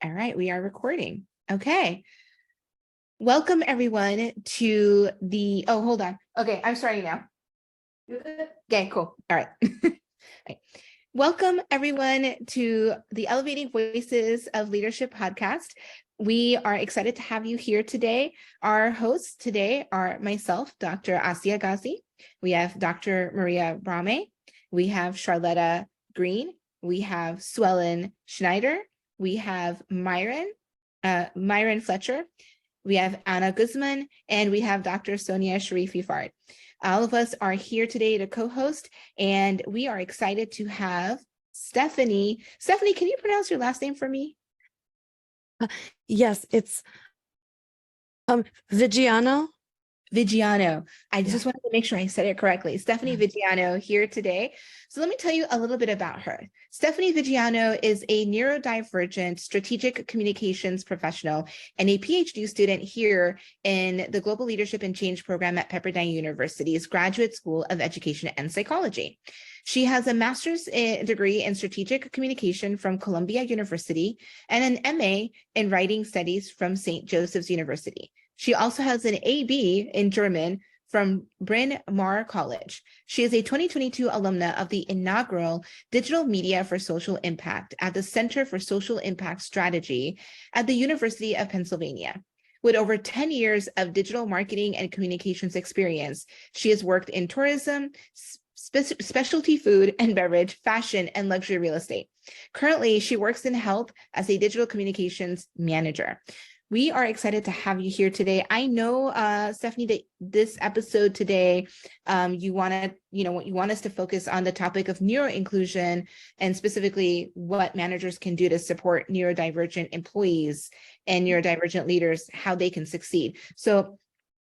All right, we are recording. Okay. Welcome everyone to the, oh, hold on. Okay, I'm starting now. Okay, cool. All right. Right. Welcome everyone to the Elevating Voices of Leadership podcast. We are excited to have you here today. Our hosts today are myself, Dr. Asia Ghazi. We have Dr. Maria Brame. We have Charlotta Green. We have Swellen Schneider. We have Myron Fletcher. We have Anna Guzman, and we have Dr. Sonia Sharifi Fard. All of us are here today to co-host, and we are excited to have Stephanie. Stephanie, can you pronounce your last name for me? Yes, it's Viggiano. Viggiano. I just wanted to make sure I said it correctly. Stephanie Viggiano here today. So let me tell you a little bit about her. Stephanie Viggiano is a neuro-divergent strategic communications professional and a Ph.D. student here in the Global Leadership and Change program at Pepperdine University's Graduate School of Education and Psychology. She has a master's degree in strategic communication from Columbia University and an MA in writing studies from St. Joseph's University. She also has an AB in German from Bryn Mawr College. She is a 2022 alumna of the inaugural Digital Media for Social Impact at the Center for Social Impact Strategy at the University of Pennsylvania. With over 10 years of digital marketing and communications experience, she has worked in tourism, specialty food and beverage, fashion, and luxury real estate. Currently, she works in health as a digital communications manager. We are excited to have you here today. I know, Stephanie, that this episode today, you want us to focus on the topic of neuro-inclusion and specifically what managers can do to support neurodivergent employees and neurodivergent leaders, how they can succeed. So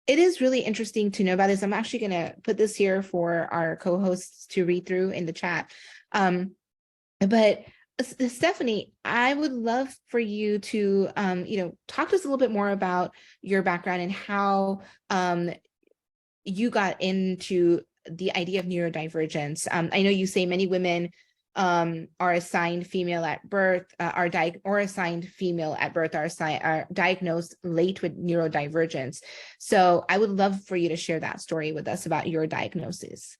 it is really interesting to know about this. I'm actually going to put this here for our co-hosts to read through in the chat. But Stephanie, I would love for you to, talk to us a little bit more about your background and how you got into the idea of neurodivergence. I know you say many women are assigned female at birth, are diagnosed late with neurodivergence. So I would love for you to share that story with us about your diagnosis.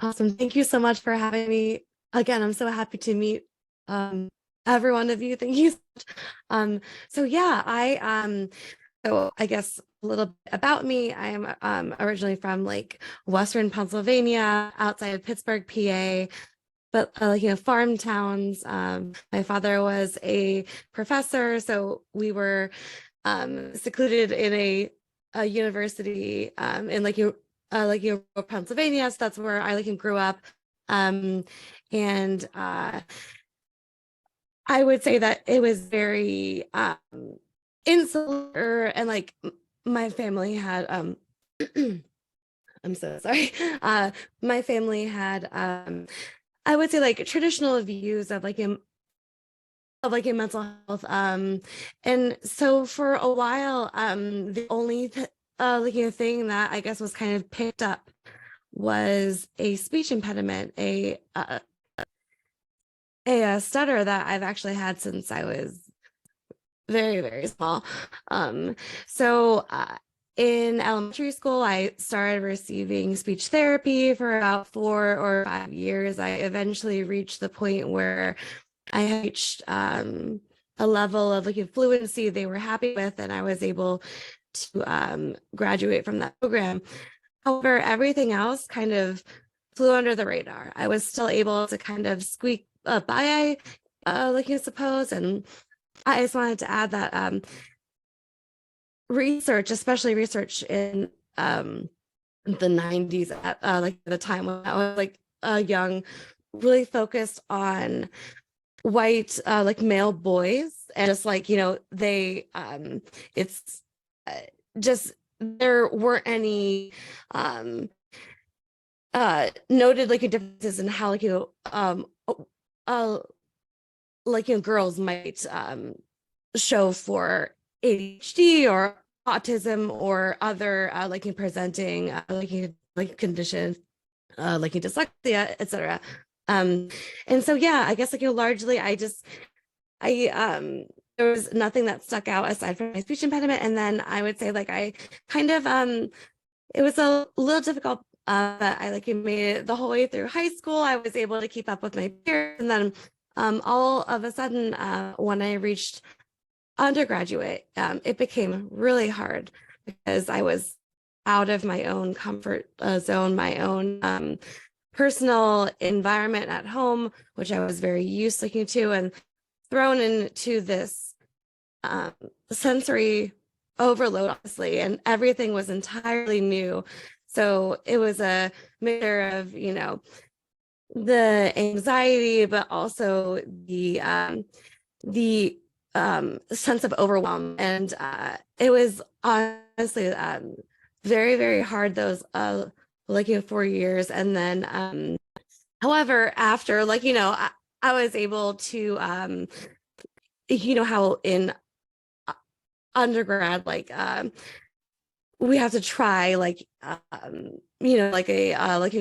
Awesome. Thank you so much for having me. Again, I'm so happy to meet every one of you. Thank you so much. So I guess a little bit about me. I am originally from Western Pennsylvania, outside of Pittsburgh, PA, but farm towns. My father was a professor, so we were secluded in a university in Pennsylvania. So that's where I grew up. And I would say that it was very insular, and my family had I'm so sorry. My family had I would say traditional views of mental health. And so for a while, the only thing that I guess was kind of picked up was a speech impediment, a stutter that I've actually had since I was very, very small. So in elementary school, I started receiving speech therapy for about 4 or 5 years. I eventually reached the point where I had reached a level of fluency they were happy with, and I was able to graduate from that program. However, everything else kind of flew under the radar. I was still able to kind of squeak by, I suppose. And I just wanted to add that research, especially research in the 90s, at the time when I was young, really focused on white male boys, and just they it's just there weren't any noted differences in how girls might show for ADHD or autism or other presenting conditions dyslexia, etc. And so I guess largely I just there was nothing that stuck out aside from my speech impediment. And then I would say like I kind of it was a little difficult, but I like made it the whole way through high school. I was able to keep up with my peers, and then all of a sudden, when I reached undergraduate, it became really hard because I was out of my own comfort zone, my own personal environment at home, which I was very used to, and thrown into this sensory overload, honestly, and everything was entirely new. So it was a mixture of, the anxiety, but also the sense of overwhelm. And it was honestly very, very hard those 4 years. And then, however, after I was able to, how in undergrad, we have to try a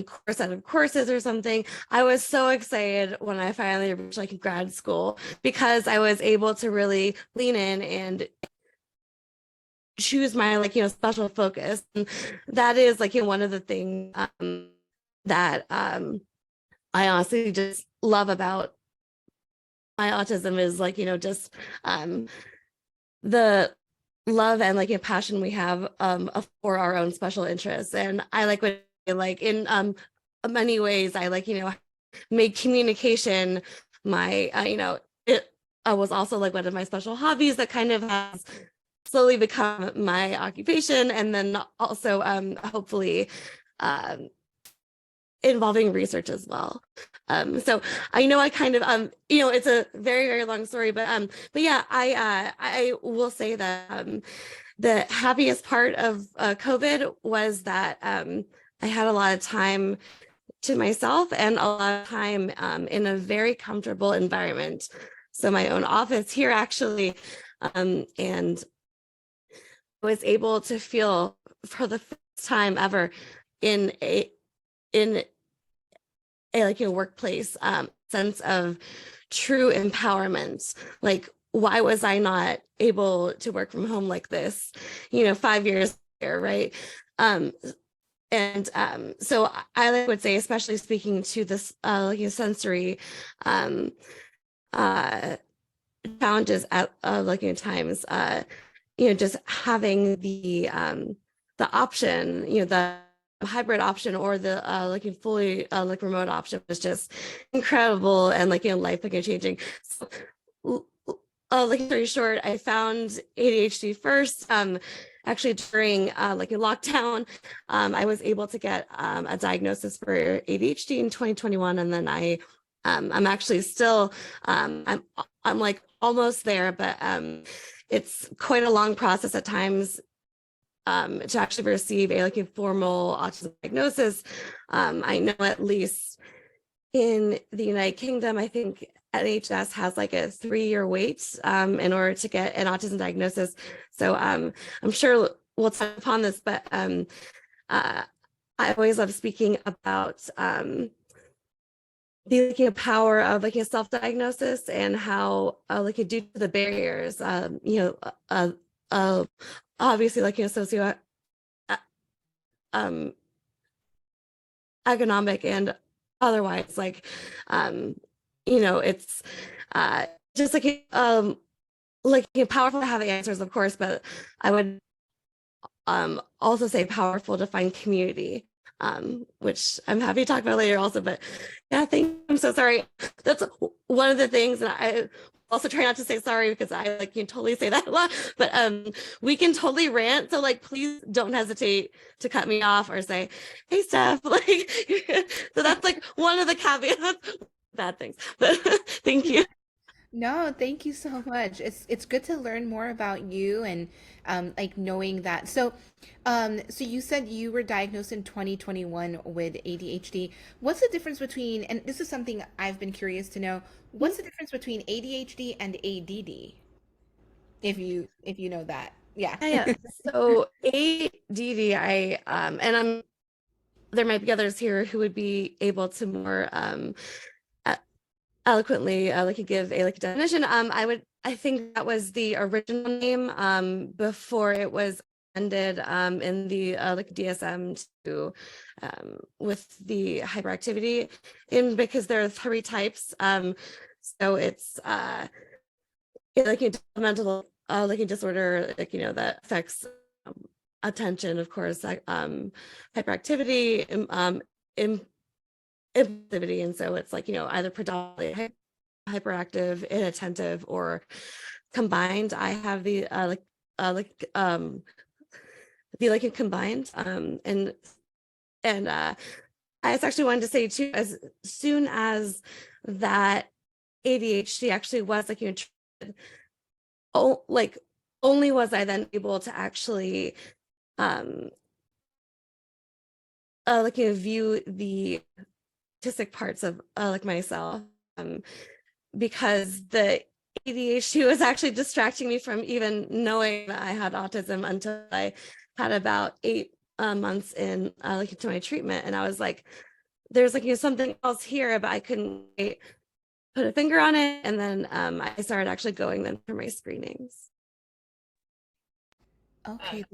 course set of courses or something. I was so excited when I finally reached grad school, because I was able to really lean in and choose my special focus. And that is one of the things that I honestly just love about my autism is just the love and passion we have for our own special interests. And I in many ways I made communication my it was also one of my special hobbies that kind of has slowly become my occupation, and then also hopefully involving research as well. So I know I kind of it's a very, very long story, but yeah, I will say that the happiest part of COVID was that I had a lot of time to myself and a lot of time in a very comfortable environment. So my own office here actually, and I was able to feel for the first time ever in a workplace sense of true empowerment. Why was I not able to work from home like this 5 years later, right? So I would say, especially speaking to this sensory challenges at times, just having the option, the hybrid option, or the fully remote option was just incredible and life changing. So story short, I found ADHD first. Actually during lockdown, I was able to get a diagnosis for ADHD in 2021, and then I'm actually still I'm almost there, but it's quite a long process at times to actually receive a formal autism diagnosis. I know at least in the United Kingdom, I think NHS has a 3-year wait in order to get an autism diagnosis. So I'm sure we'll touch upon this, but I always love speaking about the power of self-diagnosis and how due to the barriers, obviously socio economic and otherwise, it's just powerful to have answers, of course, but I would also say powerful to find community, which I'm happy to talk about later also. But yeah, I'm so sorry. That's one of the things, and I also try not to say sorry because I can totally say that a lot, but we can totally rant. So please don't hesitate to cut me off or say, hey, Steph, so that's one of the caveats, bad things, but thank you. No, thank you so much. It's good to learn more about you and knowing that. So you said you were diagnosed in 2021 with ADHD. What's the difference between, and this is something I've been curious to know, what's the difference between ADHD and ADD? If you know that. Yeah. Yeah. So ADD, and there might be others here who would be able to more eloquently like give a like definition. I think that was the original name before it was ended in the like DSM to with the hyperactivity in, because there are 3 types. So it's like a developmental like a disorder, like that affects attention, of course, like hyperactivity, impulsivity, and so it's like either predominantly hyperactive, inattentive, or combined. I have the like combined, and I actually wanted to say too, as soon as that ADHD actually was like like only was I then able to actually um like view the autistic parts of like myself, because the ADHD was actually distracting me from even knowing that I had autism until I had about 8 months in like into my treatment, and I was like, there's like something else here, but I couldn't put a finger on it. And then I started actually going then for my screenings. Okay. I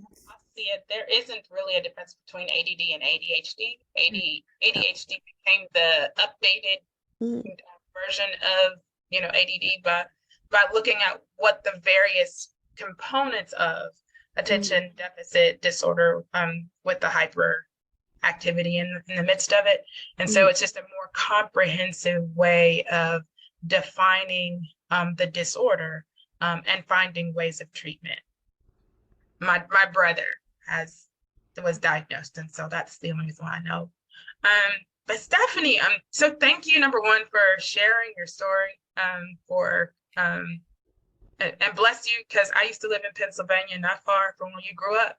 see it. There isn't really a difference between ADD and ADHD. ADHD became the updated version of ADD by looking at what the various components of attention deficit disorder with the hyperactivity in the midst of it. And so it's just a more comprehensive way of defining the disorder and finding ways of treatment. My brother was diagnosed, and so that's the only reason why I know. But Stephanie, so thank you, number one, for sharing your story, and bless you, because I used to live in Pennsylvania, not far from where you grew up,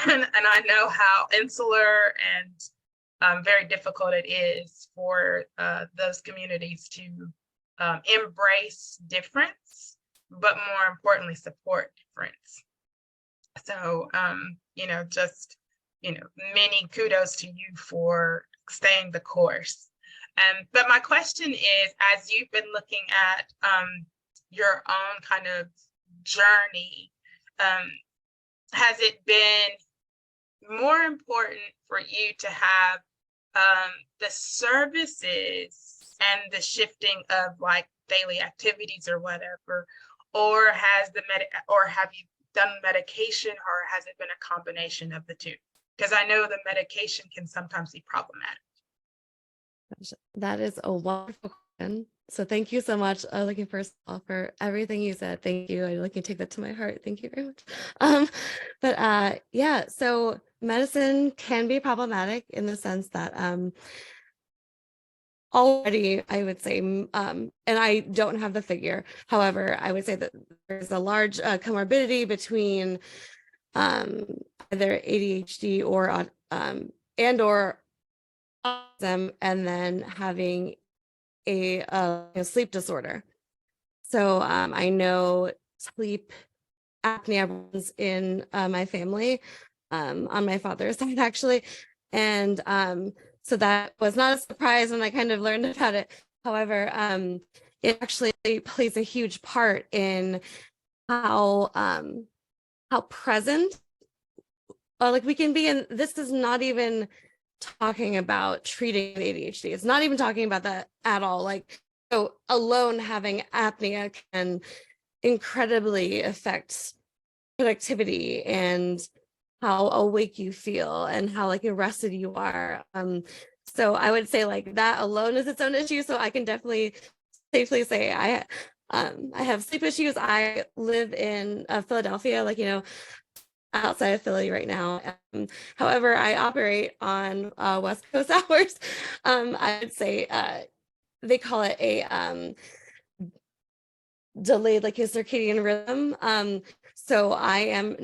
and I know how insular and very difficult it is for those communities to embrace difference, but more importantly, support difference. So, just, many kudos to you for staying the course. But my question is, as you've been looking at your own kind of journey, has it been more important for you to have the services and the shifting of like daily activities or whatever, or have you done medication, or has it been a combination of the two? Because I know the medication can sometimes be problematic. That is a wonderful question. So thank you so much, first of all, for everything you said. Thank you. I take that to my heart. Thank you very much. Yeah, so medicine can be problematic in the sense that already, I would say, and I don't have the figure. However, I would say that there's a large comorbidity between either ADHD or and or autism, and then having a sleep disorder. So I know sleep apnea runs in my family, on my father's side, actually, and so that was not a surprise when I kind of learned about it. However, it actually plays a huge part in how present like we can be. And this is not even talking about treating ADHD. It's not even talking about that at all. Like, so alone having apnea can incredibly affect productivity and how awake you feel and how like rested you are. So I would say like that alone is its own issue. So I can definitely safely say I have sleep issues. I live in Philadelphia, outside of Philly right now. However, I operate on West Coast hours. I would say they call it a delayed a circadian rhythm. So I am a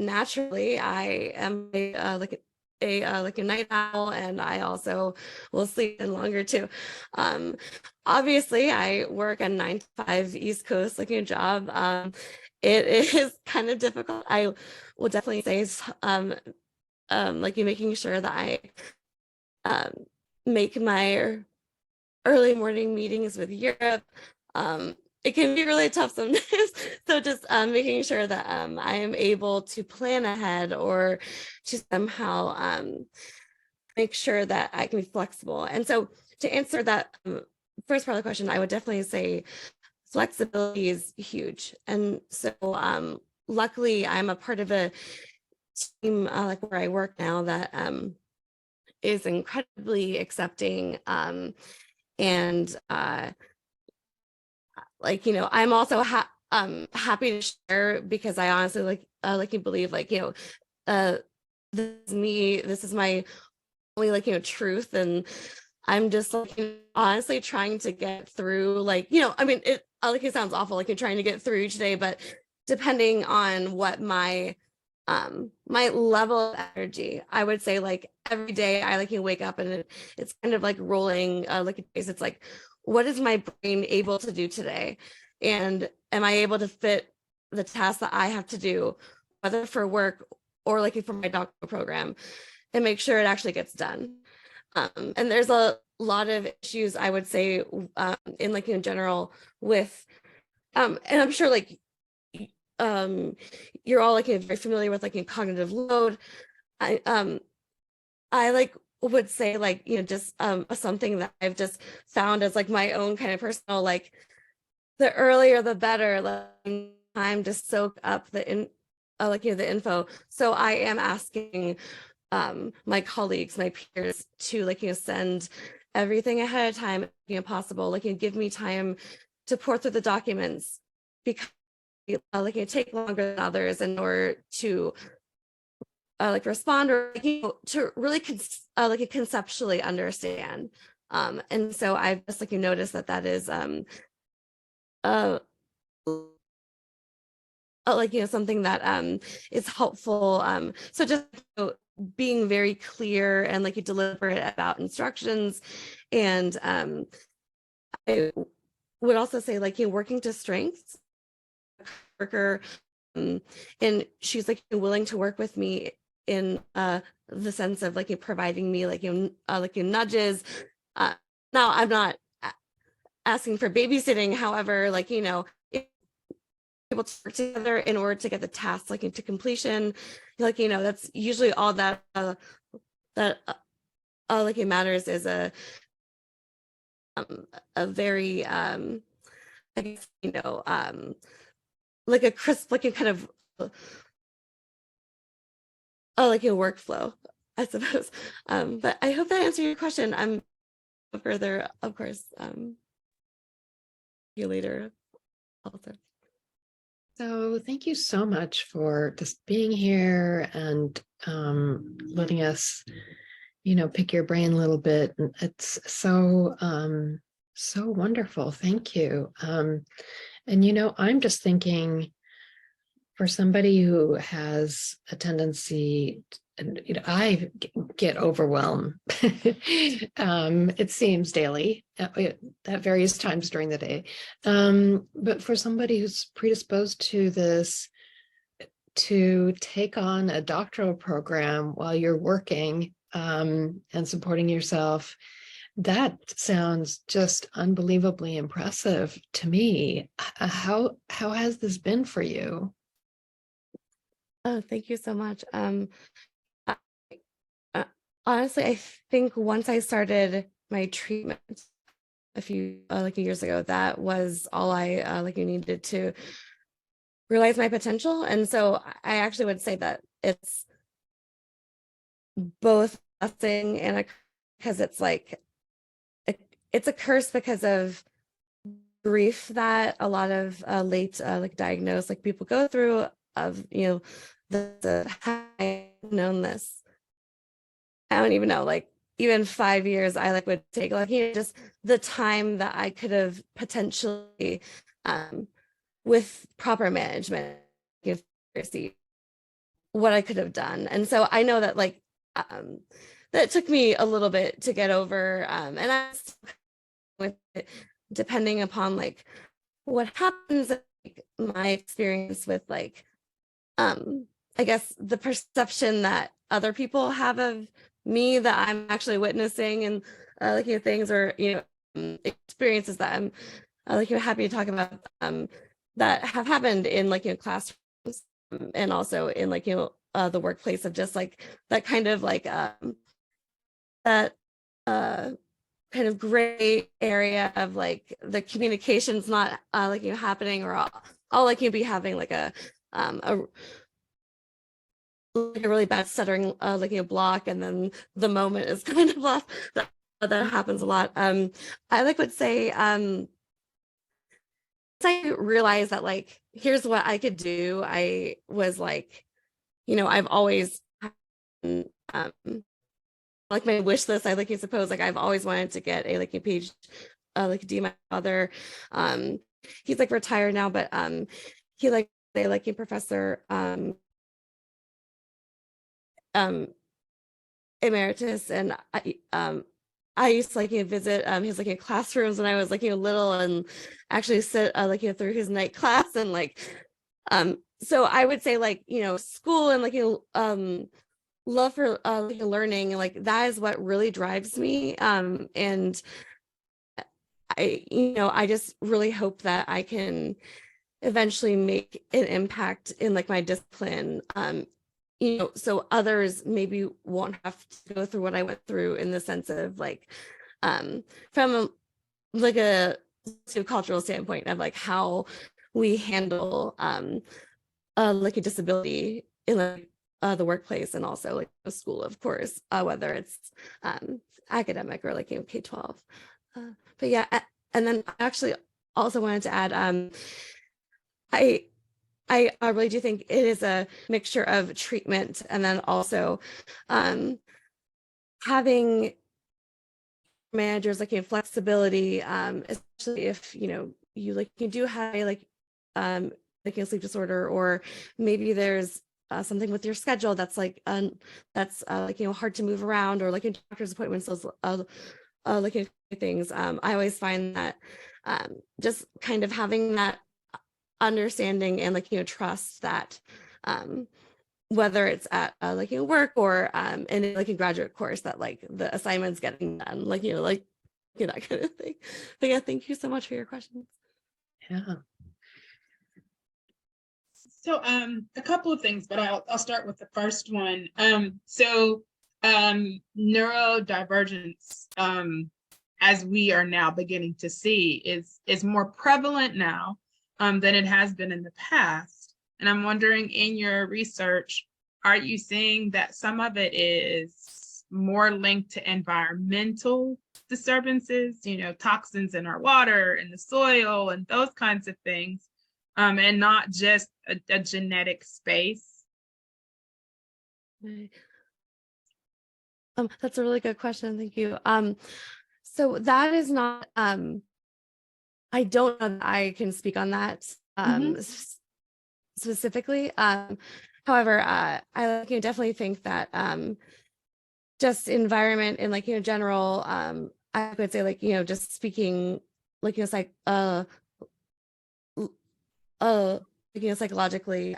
night owl, and I also will sleep in longer too. Obviously, I work a 9 to 5 East Coast job. It is kind of difficult. I will definitely say making sure that I make my early morning meetings with Europe it can be really tough sometimes. So just making sure that I am able to plan ahead, or to somehow make sure that I can be flexible. And so to answer that first part of the question, I would definitely say flexibility is huge. And so luckily I'm a part of a team like where I work now that is incredibly accepting, and like, you know, I'm also happy to share, because I honestly like you believe, like, you know, this is me, this is my only, like, you know, truth, and I'm just like, honestly trying to get through, like, you know, I mean, it sounds awful, like you're trying to get through each day, but depending on what my level of energy, I would say, like, every day I like you wake up and it's kind of like rolling like it's like, what is my brain able to do today, and am I able to fit the tasks that I have to do, whether for work or like for my doctoral program, and make sure it actually gets done. And there's a lot of issues, I would say, in like in general with and I'm sure like you're all like very familiar with like cognitive load. I like would say, like, you know, just something that I've just found as like my own kind of personal, like, the earlier the better, like, time to soak up the like, you know, the info. So I am asking my colleagues, my peers, to, like, you know, send everything ahead of time, you know, possible, like, you know, give me time to pour through the documents, because like it take longer than others in order to like respond, or like, you know, to really like conceptually understand. And so I've just like you noticed that is uh like, you know, something that is helpful. So just, you know, being very clear and like deliberate about instructions. And I would also say, like, you know, working to strengths. Worker, and she's like willing to work with me in the sense of like providing me like, you know, like, you know, nudges. Now I'm not asking for babysitting, however, like, you know, able to work together in order to get the task like into completion, like, you know, that's usually all that that like it matters is a very I guess, you know, like a crisp, like a kind of like a workflow, I suppose. But I hope that answered your question. I'm further, of course, you later also. So thank you so much for just being here and letting us, you know, pick your brain a little bit. And it's so so wonderful. Thank you. And you know, I'm just thinking, for somebody who has a tendency, and you know, I get overwhelmed. It seems daily at various times during the day. But for somebody who's predisposed to this, to take on a doctoral program while you're working and supporting yourself, that sounds just unbelievably impressive to me. How has this been for you? Oh, thank you so much. I- Honestly, I think once I started my treatment a few like years ago, that was all I like you needed to realize my potential. And so I actually would say that it's both a blessing and a, because it's like it's a curse because of grief that a lot of late like diagnosed like people go through, of, you know, the I known this, I don't even know, like even 5 years I like would take, like, you know, just the time that I could have potentially with proper management, you know, see what I could have done. And so I know that, like, that took me a little bit to get over, and I with it, depending upon like what happens, like, my experience with like I guess the perception that other people have of me that I'm actually witnessing, and like, you know, things, or, you know, experiences that I'm like you're happy to talk about that have happened in like classrooms and also in like the workplace, of just like that kind of like that kind of gray area of like the communication's not like happening, or all like be having like a really bad stuttering like block, and then the moment is kind of off. That happens a lot. I like would say I realized that like here's what I could do. I was like, I've always like my wish list, I like you suppose, like I've always wanted to get a like a PhD, like a D. My father, he's like retired now, but he like a professor emeritus, and I used to like visit his like classrooms when I was like little, and actually sit like through his night class, and like so I would say like school and like love for like learning, and like that is what really drives me, and I just really hope that I can eventually make an impact in like my discipline, so others maybe won't have to go through what I went through, in the sense of like from like a cultural standpoint of like how we handle like a disability in like the workplace, and also like the school, of course, whether it's academic or like K-12. But yeah, and then I actually also wanted to add, I really do think it is a mixture of treatment, and then also having managers like flexibility, especially if you like you do have like a sleep disorder, or maybe there's something with your schedule that's like like hard to move around, or like in doctor's appointments, those like things. I always find that just kind of having that understanding and like trust that whether it's at like work, or in like a graduate course, that like the assignment's getting done, like like that kind of thing. But yeah, thank you so much for your questions. Yeah. So a couple of things, but I'll start with the first one. So neurodivergence, as we are now beginning to see, is more prevalent now than it has been in the past. And I'm wondering, in your research, are you seeing that some of it is more linked to environmental disturbances, toxins in our water, in the soil, and those kinds of things, and not just a genetic space? That's a really good question. Thank you. So that is not, I don't know that I can speak on that specifically. However, I definitely think that just environment and like general, I would say like just speaking like psychologically,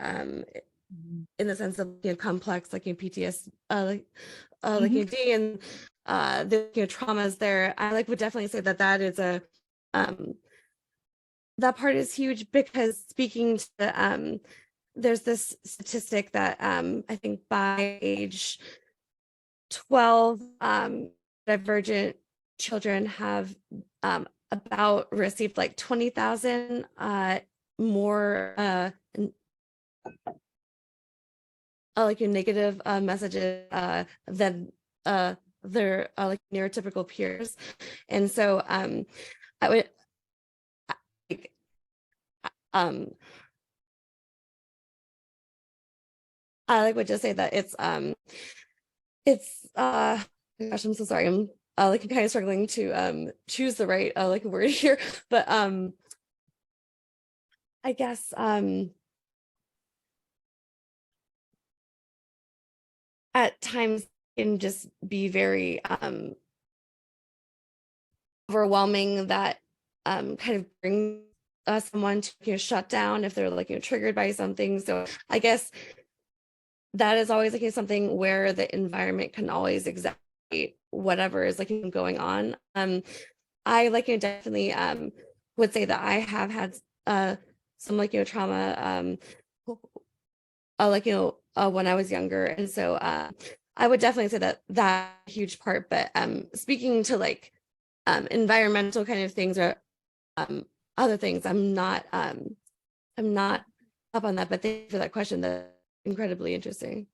in the sense of complex like PTSD, like D, and the traumas there. I like would definitely say that that is a that part is huge, because speaking to there's this statistic that I think by age 12, divergent children have about received like 20,000 more like negative messages than their like neurotypical peers. And so I would I like would just say that it's gosh, I'm so sorry, I'm like kind of struggling to choose the right like word here, but I guess at times can just be very overwhelming, that kind of brings someone to shut down if they're like triggered by something. So I guess that is always like something where the environment can always exacerbate whatever is like going on. I like definitely would say that I have had some like, trauma, when I was younger. And so I would definitely say that that a huge part, but speaking to like environmental kind of things or other things, I'm not up on that, but thank you for that question. That's incredibly interesting.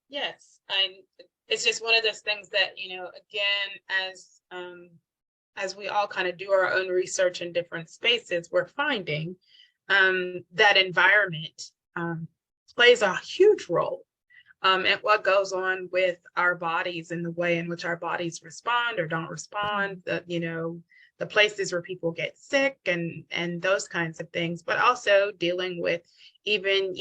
Yes, it's just one of those things that, again, as we all kind of do our own research in different spaces, we're finding that environment plays a huge role in what goes on with our bodies and the way in which our bodies respond or don't respond, the places where people get sick and those kinds of things, but also dealing with even,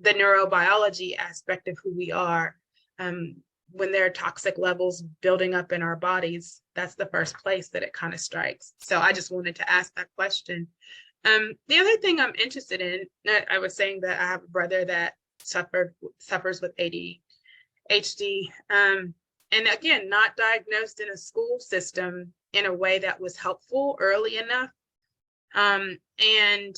the neurobiology aspect of who we are. When there are toxic levels building up in our bodies, that's the first place that it kind of strikes. So I just wanted to ask that question. The other thing I'm interested in, I was saying that I have a brother that suffers with ADHD, and again, not diagnosed in a school system in a way that was helpful early enough, and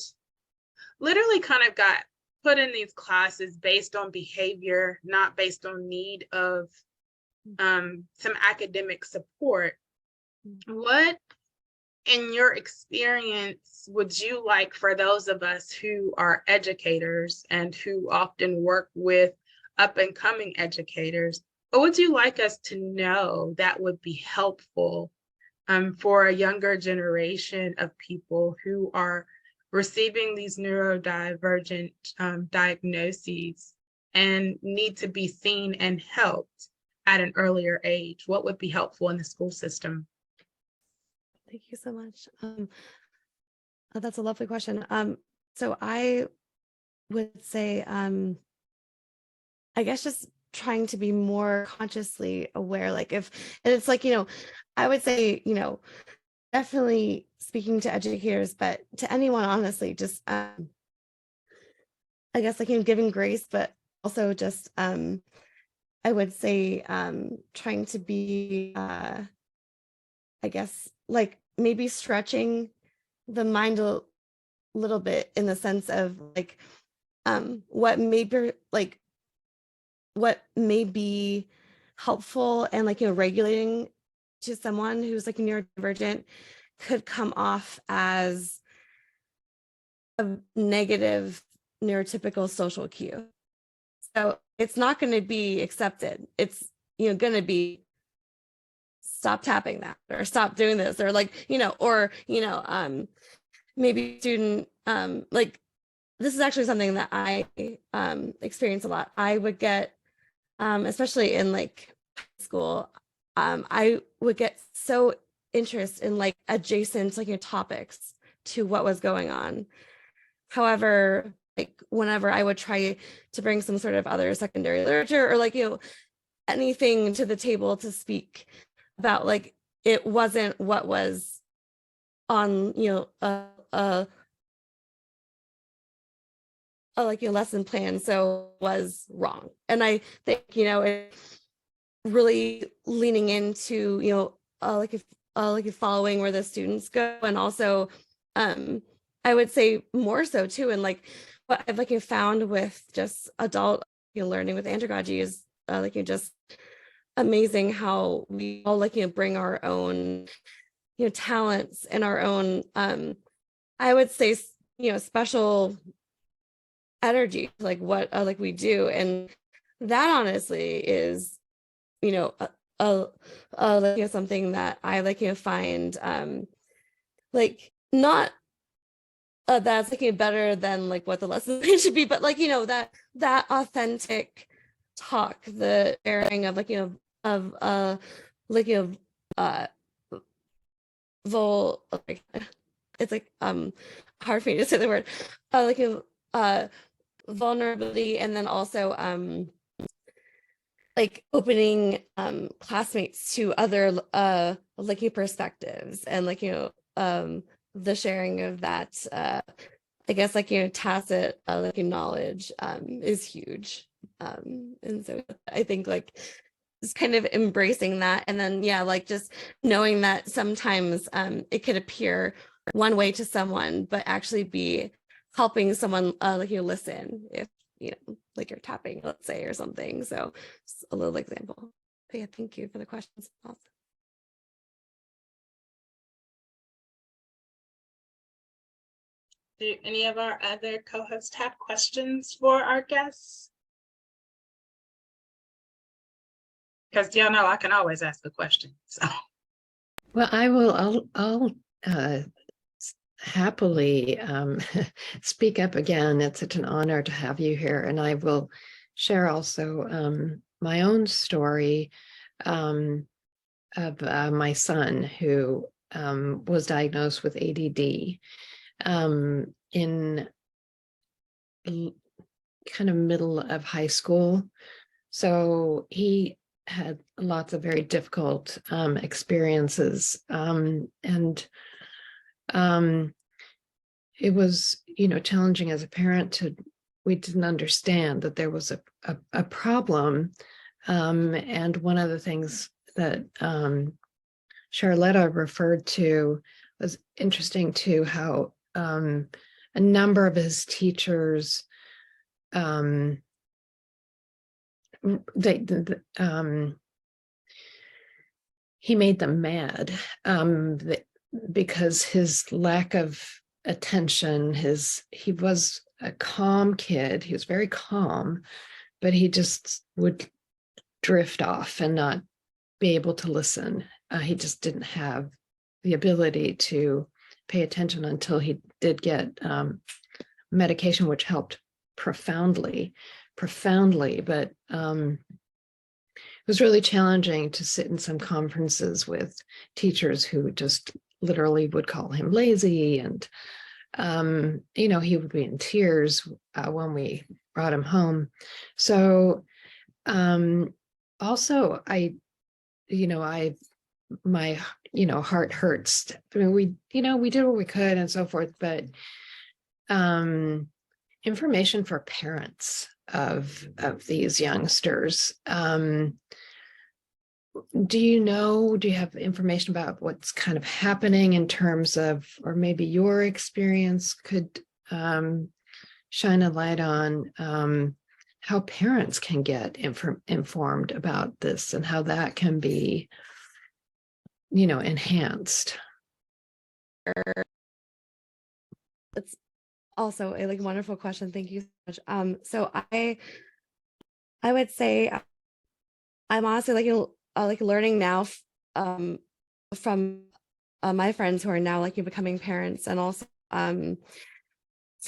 literally kind of got put in these classes based on behavior, not based on need of some academic support. What, in your experience, would you like for those of us who are educators and who often work with up and coming educators, what would you like us to know that would be helpful for a younger generation of people who are receiving these neurodivergent diagnoses and need to be seen and helped at an earlier age? What would be helpful in the school system? Thank you so much. That's a lovely question. So I would say, I guess just trying to be more consciously aware, like and it's like, I would say, definitely speaking to educators, but to anyone, honestly, just, I guess like, giving grace, but also just, I would say, trying to be, I guess, like maybe stretching the mind a little bit in the sense of like, what may be helpful and like, regulating to someone who's like neurodivergent could come off as a negative neurotypical social cue. So it's not going to be accepted. It's, going to be stop tapping that or stop doing this or like, maybe student, like this is actually something that I experience a lot. I would get, especially in like school, I would get so interested in like adjacent like topics to what was going on. However, like whenever I would try to bring some sort of other secondary literature or like, anything to the table to speak about, like it wasn't what was on, like your lesson plan, so was wrong. And I think, it really leaning into, like if following where the students go, and also I would say more so too, and like what I've like found with just adult learning with andragogy is like just amazing how we all like bring our own talents and our own I would say special energy, like what like we do, and that honestly is something that I like find like not that's like better than like what the lesson plan should be, but like that authentic talk, the sharing of like of like it's like hard for me to say the word like vulnerability, and then also like opening classmates to other like perspectives, and like the sharing of that I guess like tacit like knowledge is huge, and so I think like just kind of embracing that. And then, yeah, like just knowing that sometimes it could appear one way to someone, but actually be helping someone like you listen if, you know, like you're tapping, let's say, or something. So just a little example. But yeah, thank you for the questions. Do any of our other co-hosts have questions for our guests? Because y'all know I can always ask a question. So, Well, I'll happily speak up again. It's such an honor to have you here, and I will share also my own story of my son who was diagnosed with ADD in kind of middle of high school. So he had lots of very difficult experiences, and it was, you know, challenging as a parent to, we didn't understand that there was a problem. And one of the things that Charlotta referred to was interesting too, how a number of his teachers, he made them mad because his lack of attention, he was a calm kid, he was very calm, but he just would drift off and not be able to listen. He just didn't have the ability to pay attention until he did get medication, which helped profoundly, but it was really challenging to sit in some conferences with teachers who just literally would call him lazy, and you know, he would be in tears when we brought him home. So also my heart hurts. I mean, we did what we could and so forth, but information for parents of these youngsters. Do you have information about what's kind of happening in terms of, or maybe your experience could shine a light on how parents can get informed about this and how that can be, enhanced? It's also a wonderful question. Thank you so much. So I would say I'm honestly learning now from my friends who are now becoming parents, and also from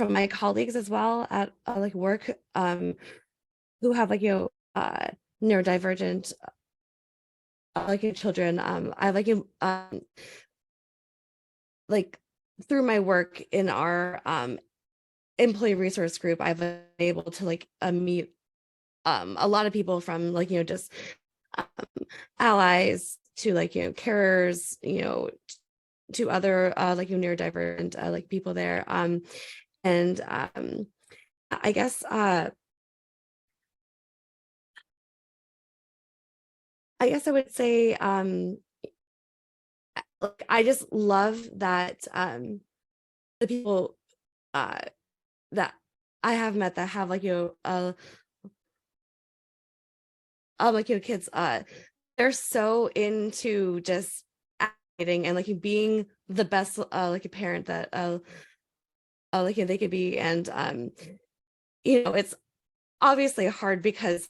my colleagues as well at work who have neurodivergent children. I through my work in our employee resource group, I've been able to meet a lot of people from just allies to carers, to other neurodivergent people there, and I guess I would say I just love that the people that I have met that have kids, they're so into just acting and being the best a parent that they could be. And it's obviously hard because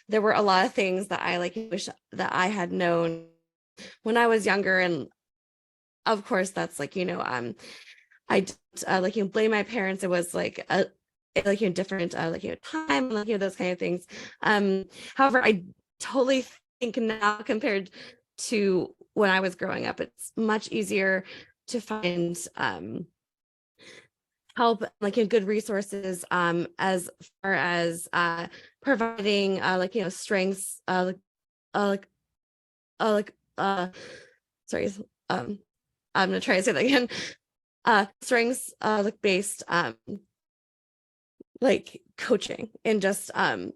there were a lot of things that I wish that I had known when I was younger, and of course that's I blame my parents. It was a different time, those kind of things. However, I totally think now, compared to when I was growing up, it's much easier to find help, good resources, as far as providing strengths, sorry, I'm gonna try to say that again. Strengths based coaching, and just I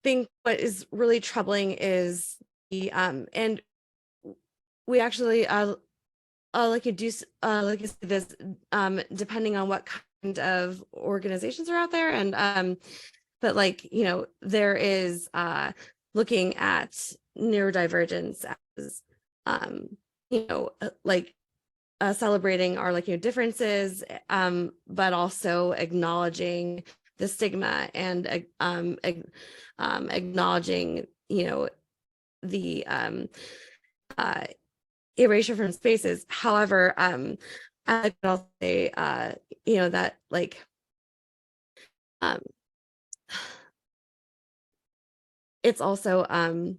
think what is really troubling is the and we actually like you do like you said this depending on what kind of organizations are out there, and but like, you know, there is looking at neurodivergence as you know, like celebrating our, like, you know, differences, but also acknowledging the stigma and acknowledging, you know, the erasure from spaces. However, I could also say, you know, that like it's also oh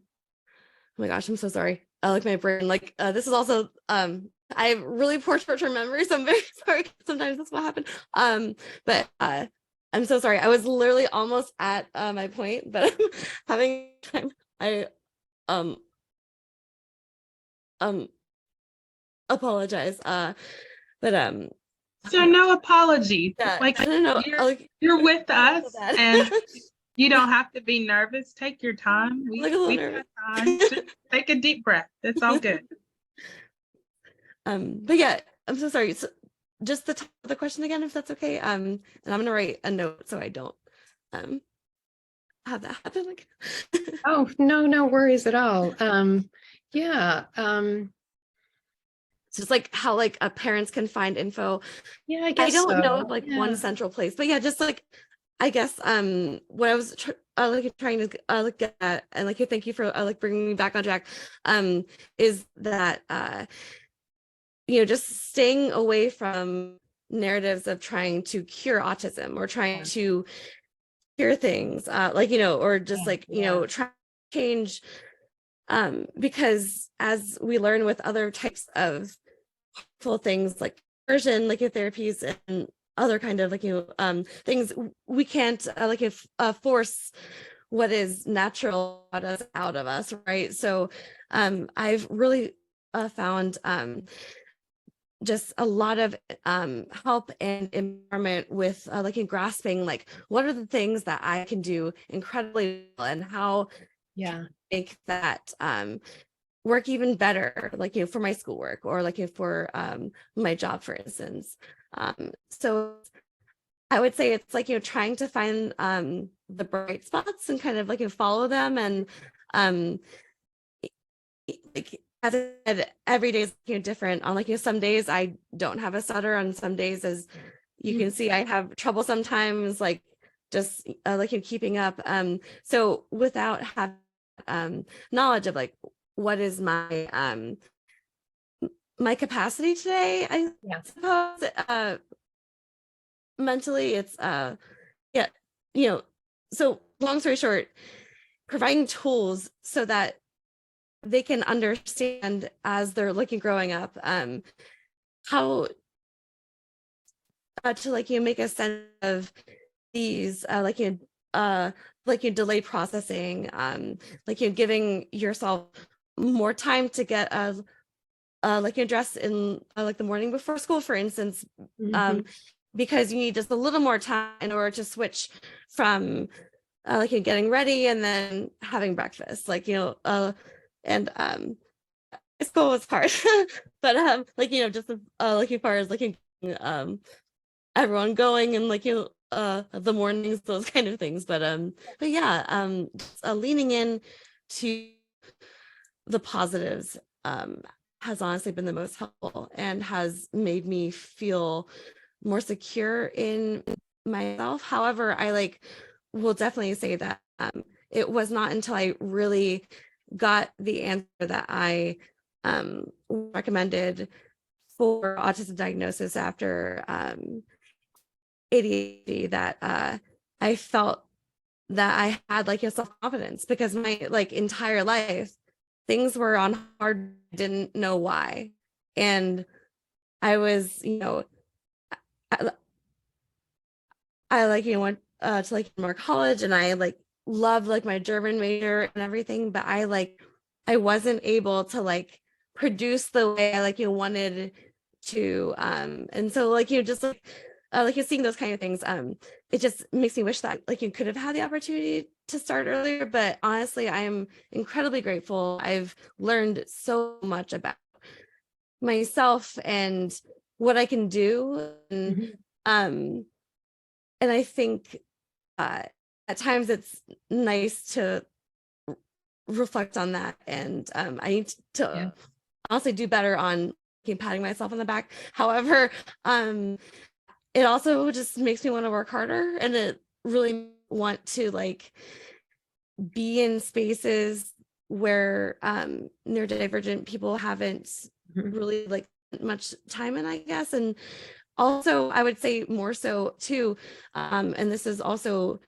my gosh, I'm so sorry. Like my brain, like this is also I have really poor short-term memory, so I'm very sorry. Sometimes that's what happened. But I'm so sorry. I was literally almost at my point, but I'm having time. I apologize. But So no apology. yeah, Like I don't know. you're with us, so bad. and you don't have to be nervous. Take your time. Like a little We've nervous. got time. Just take a deep breath. It's all good. But yeah, I'm so sorry. So just the top of the question again, if that's okay. And I'm gonna write a note so I don't have that happen again. Oh, no worries at all. Yeah. It's just like how like parents can find info. Yeah, I I guess don't know so. of like Yeah. one central place, but yeah, just like I guess what I was like trying to look at, and like thank you for like bringing me back on track, is that you know, just staying away from narratives of trying to cure autism or trying to cure things, like, you know, or just like, you know, try to change, because as we learn with other types of harmful things like version, like your therapies and other kind of like, you know, things, we can't like if force what is natural out of us, right? So I've really found just a lot of help and empowerment with like in grasping like what are the things that I can do incredibly well, and how make that work even better, like, you know, for my schoolwork or like for my job, for instance. So I would say it's like, you know, trying to find the bright spots and kind of like, you know, follow them, and like as I said, every day is, you know, different. On like, you know, some days I don't have a stutter, on some days, as you can see, I have trouble sometimes, like just like, you know, keeping up. So without having knowledge of like what is my my capacity today, I suppose mentally it's yeah, you know, so long story short, providing tools so that they can understand as they're looking growing up how to like, you know, make a sense of these like, you know, like you delay processing, like you're giving yourself more time to get like your dress in like the morning before school, for instance, because you need just a little more time in order to switch from like you're getting ready and then having breakfast, like, you know, and school was hard, but like, you know, just like as far as like everyone going and like, you know, the mornings, those kind of things, but yeah, just, leaning in to the positives has honestly been the most helpful and has made me feel more secure in myself. However, I like will definitely say that it was not until I really got the answer that I recommended for autism diagnosis after ADHD that I felt that I had like a self-confidence, because my like entire life things were on hard, didn't know why, and I was, you know, I like, you know, went to like more college, and I like loved like my German major and everything, but I wasn't able to like produce the way I like, you know, wanted to, and so like, you know, just like like you're seeing those kind of things. It just makes me wish that like you could have had the opportunity to start earlier, but honestly, I'm incredibly grateful. I've learned so much about myself and what I can do. And I think at times it's nice to reflect on that. And I need to honestly do better on patting myself on the back. However, it also just makes me want to work harder, and it really want to like be in spaces where neurodivergent people haven't really like much time in, I guess. And also I would say more so too, and this is also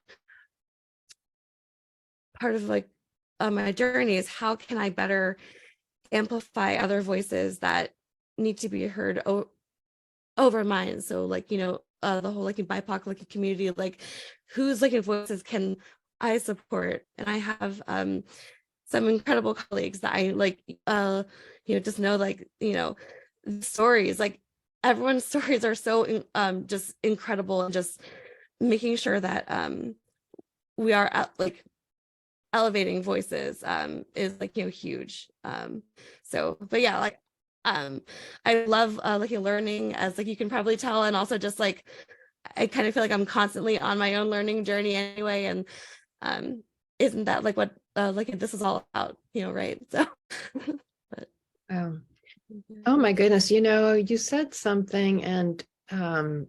part of like my journey, is how can I better amplify other voices that need to be heard over mine. So like, you know, the whole like BIPOC like community, like whose like voices can I support? And I have some incredible colleagues that I like, you know, just know like, you know, stories, like everyone's stories are so just incredible, and just making sure that we are at like elevating voices is like, you know, huge. So but yeah, like I love like learning, as like you can probably tell, and also just like I kind of feel like I'm constantly on my own learning journey anyway. And isn't that like what like this is all about, you know, right? So but, Oh my goodness, you know, you said something, and I'm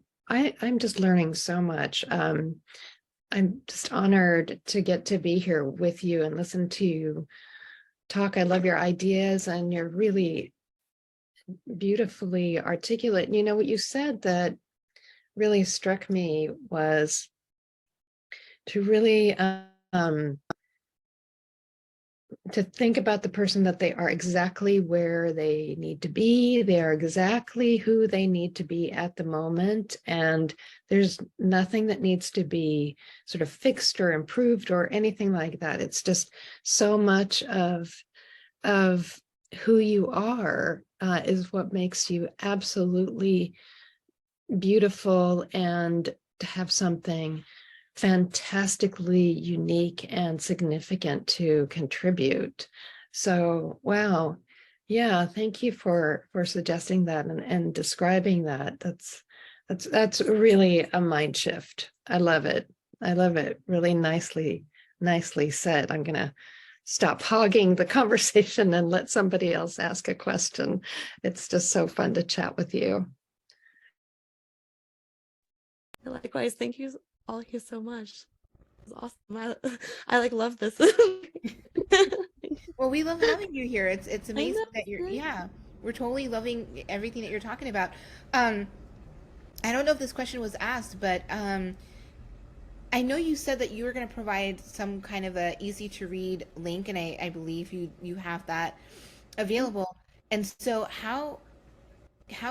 just learning so much. I'm just honored to get to be here with you and listen to you talk. I love your ideas, and you're really beautifully articulate. You know, what you said that really struck me was to really to think about the person, that they are exactly where they need to be. They are exactly who they need to be at the moment. And there's nothing that needs to be sort of fixed or improved or anything like that. It's just so much of who you are is what makes you absolutely beautiful, and to have something fantastically unique and significant to contribute. So, wow. Yeah, thank you for suggesting that and describing that. That's really a mind shift. I love it. I love it. Really nicely said. I'm gonna stop hogging the conversation and let somebody else ask a question. It's just so fun to chat with you. likewise, thank you all you so much. It's awesome. I like love this. Well, we love having you here. It's amazing know, that you're, right? yeah, we're totally loving everything that you're talking about. I don't know if this question was asked, but I know you said that you were going to provide some kind of a easy to read link, and I believe you have that available. And so how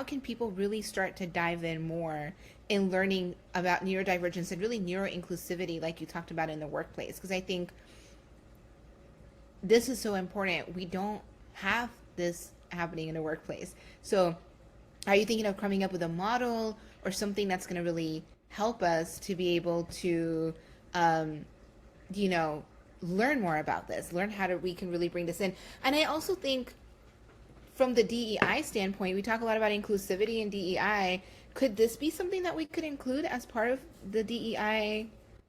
can people really start to dive in more in learning about neurodivergence and really neuro-inclusivity, like you talked about in the workplace? Because I think this is so important. We don't have this happening in the workplace. So are you thinking of coming up with a model or something that's going to really help us to be able to, you know, learn more about this, learn how to, we can really bring this in? And I also think from the DEI standpoint, we talk a lot about inclusivity and DEI. Could this be something that we could include as part of the DEI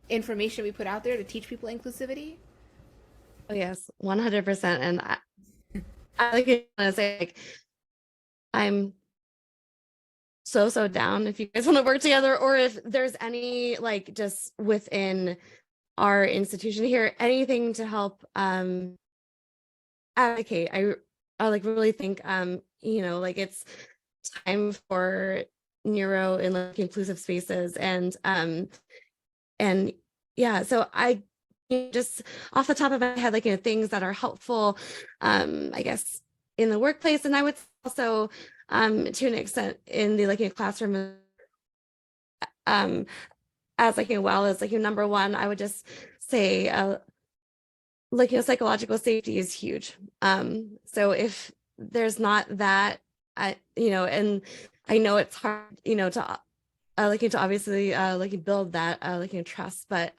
information we put out there to teach people inclusivity? Oh yes, 100%. And I like to say, like, I'm so down if you guys want to work together, or if there's any like just within our institution here, anything to help advocate. I like really think you know, like it's time for neuro and like inclusive spaces. And yeah, so I just off the top of my head, like, you know, things that are helpful I guess in the workplace, and I would also to an extent in the like a classroom as like, you know, well as like, number one, I would just say like, you know, psychological safety is huge. So if there's not that, you know, and I know it's hard, you know, to looking to obviously build that trust, but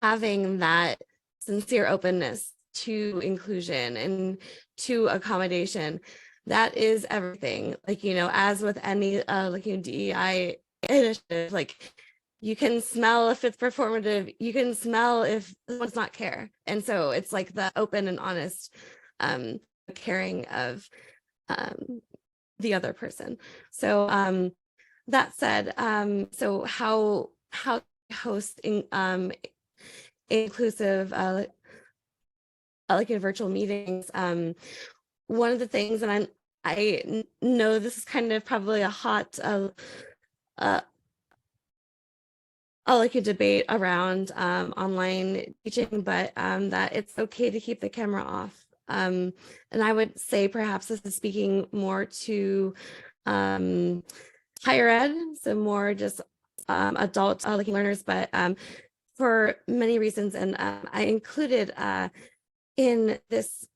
having that sincere openness to inclusion and to accommodation, that is everything. As with any DEI initiative, you can smell if it's performative, you can smell if someone does not care. And so it's the open and honest caring of the other person. So that said, so how host inclusive virtual meetings. One of the things, and I know this is kind of probably a hot a debate around online teaching, but that it's okay to keep the camera off. And I would say perhaps this is speaking more to higher ed, so more just adult learners, but for many reasons. And I included in this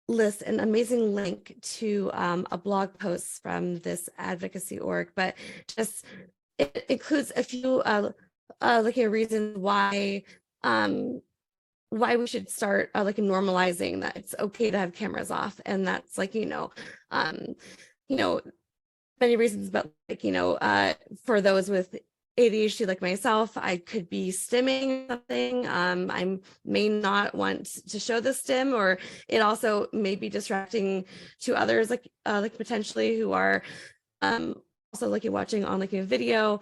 list an amazing link to a blog post from this advocacy org, but just it includes a few reasons why we should start normalizing that it's okay to have cameras off. And that's many reasons, but for those with ADHD like myself, I could be stimming something. I may not want to show the stim, or it also may be distracting to others, potentially who are also watching on a video.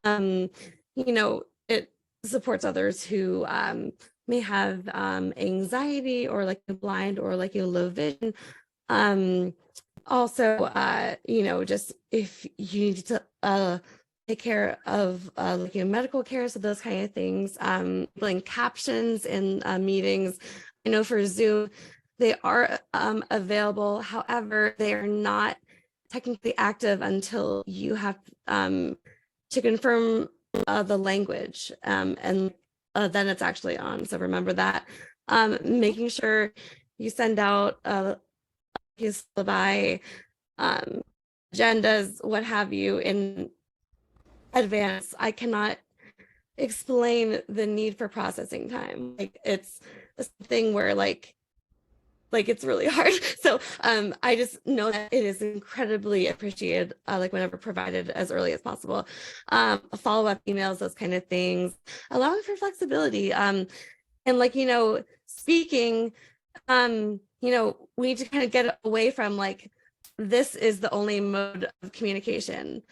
It supports others who may have anxiety, or blind, or low vision. Also, just if you need to take care of medical care, so those kind of things, like captions in meetings. I know for Zoom they are available, however they are not technically active until you have to confirm the language, and then it's actually on. So remember that. Making sure you send out syllabi, agendas, what have you, in advance. I cannot explain the need for processing time. It's a thing where it's really hard. So I just know that it is incredibly appreciated, whenever provided as early as possible. Follow-up emails, those kind of things, allowing for flexibility. And speaking, we need to kind of get away from this is the only mode of communication.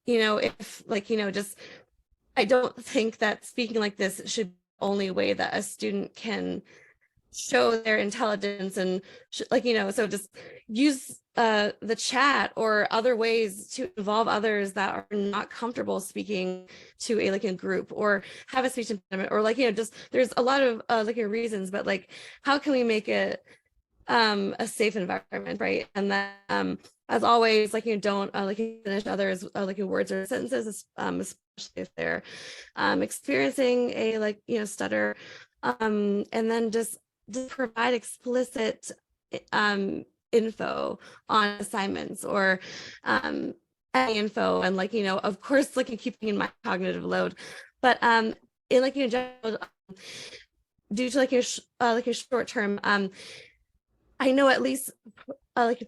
If just, I don't think that speaking like this should be the only way that a student can show their intelligence, and so just use the chat or other ways to involve others that are not comfortable speaking to a group, or have a speech impediment, or just, there's a lot of reasons, but how can we make it a safe environment, right? And then as always, don't finish others words or sentences, especially if they're experiencing a stutter, and then just provide explicit info on assignments, or any info, and of course keeping in mind cognitive load, but in general, due to a short term, I know, at least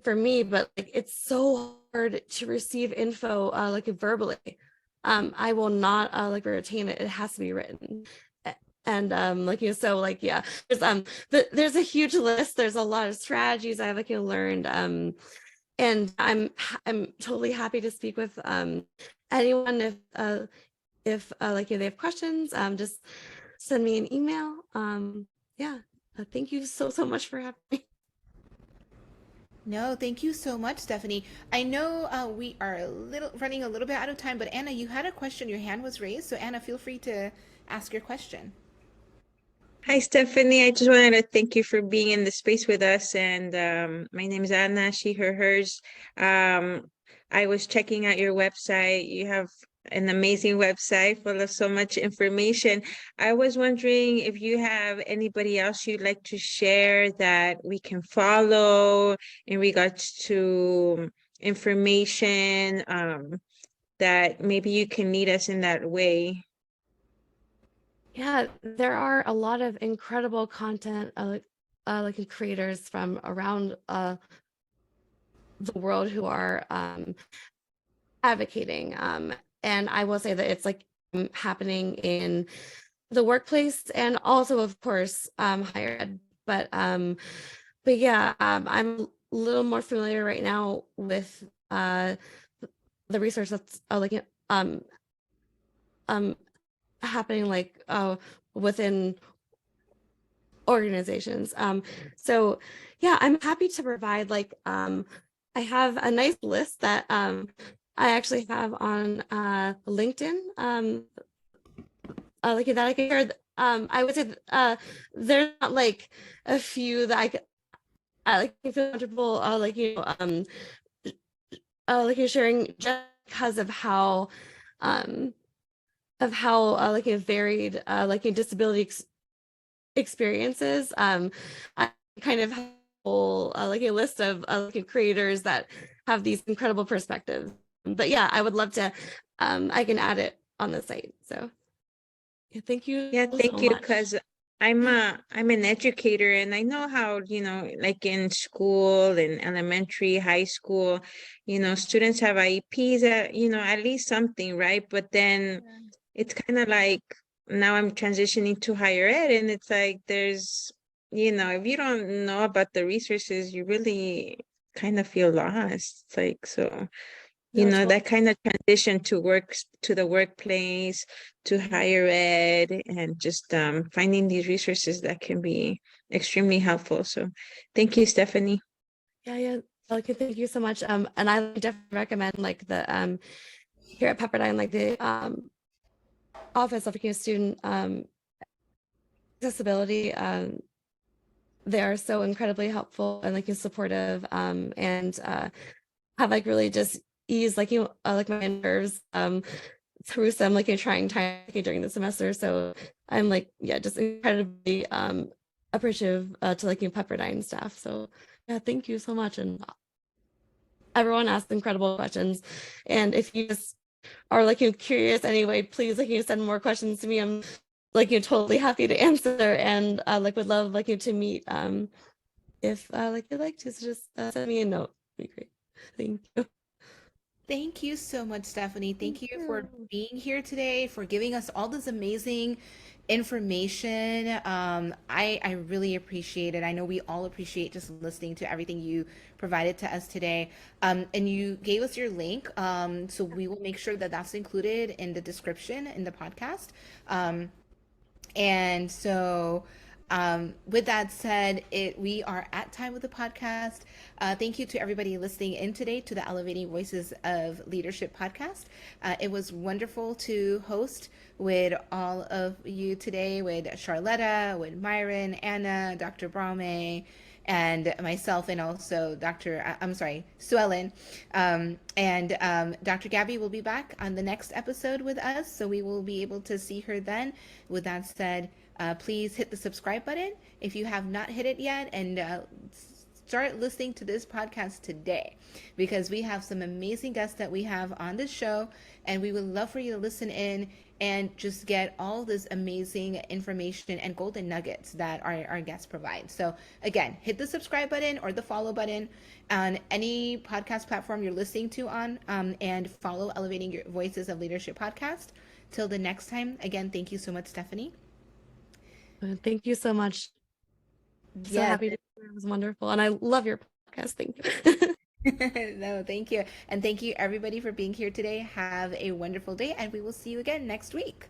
for me, but it's so hard to receive info verbally. I will not retain it. It has to be written. And so yeah, there's a huge list. There's a lot of strategies I've learned, and I'm totally happy to speak with anyone if they have questions. Just send me an email. Yeah, thank you so much for having me. No, thank you so much, Stephanie. I know we are running a little bit out of time, but Anna, you had a question. Your hand was raised, so Anna, feel free to ask your question. Hi, Stephanie. I just wanted to thank you for being in the space with us. And my name is Anna, she, her, hers. I was checking out your website. You have an amazing website full of so much information. I was wondering if you have anybody else you'd like to share that we can follow in regards to information that maybe you can lead us in that way. Yeah, there are a lot of incredible content like creators from around the world who are advocating. And I will say that it's like happening in the workplace and also, of course, higher ed. But yeah, I'm a little more familiar right now with the research that's like um happening like within organizations. So yeah, I'm happy to provide like I have a nice list that I actually have on LinkedIn like that I can share. I would say there's not like a few that I like feel comfortable like like you're sharing just because of how like a varied like a disability experiences. I kind of have a whole like a list of like creators that have these incredible perspectives. But yeah, I would love to. I can add it on the site. So yeah, thank you Yeah, so thank you, much. because I'm an educator, and I know how, like in school, in elementary, high school, students have IEPs at, at least something, right? But then it's kind of like now I'm transitioning to higher ed, and it's like there's, if you don't know about the resources, you really kind of feel lost. It's like, so that kind of transition to the workplace, to higher ed, and just finding these resources that can be extremely helpful. So thank you, Stephanie. Yeah. Okay, thank you so much. And I definitely recommend like the here at Pepperdine, like the Office of Student Accessibility. They are so incredibly helpful and like supportive and have like really just eased like like my nerves through some like a trying time during the semester. So I'm like, yeah, just incredibly appreciative to like Pepperdine staff. So yeah, thank you so much. And everyone asked incredible questions. And if you just are like curious anyway, please like send more questions to me. I'm like totally happy to answer, and like would love like to meet if like you'd like to. So just send me a note. It'd be great. Thank you. Thank you so much, Stephanie. Thank Thank you for you. being here today, for giving us all this amazing information. I really appreciate it. I know we all appreciate just listening to everything you provided to us today. And you gave us your link, so we will make sure that that's included in the description in the podcast. And so, with that said, we are at time with the podcast. Thank you to everybody listening in today to the Elevating Voices of Leadership podcast. It was wonderful to host with all of you today, with Charletta, with Myron, Anna, Dr. Braume, and myself, and also Sue Ellen. And Dr. Gabby will be back on the next episode with us, so we will be able to see her then. With that said, please hit the subscribe button if you have not hit it yet, and start listening to this podcast today, because we have some amazing guests that we have on this show, and we would love for you to listen in and just get all this amazing information and golden nuggets that our guests provide. So again, hit the subscribe button or the follow button on any podcast platform you're listening to on, and follow Elevating Your Voices of Leadership podcast. Till the next time, again, thank you so much, Stephanie. Thank you so much. So Yes. happy to hear. It was wonderful. And I love your podcast. Thank you. No, thank you. And thank you everybody for being here today. Have a wonderful day, and we will see you again next week.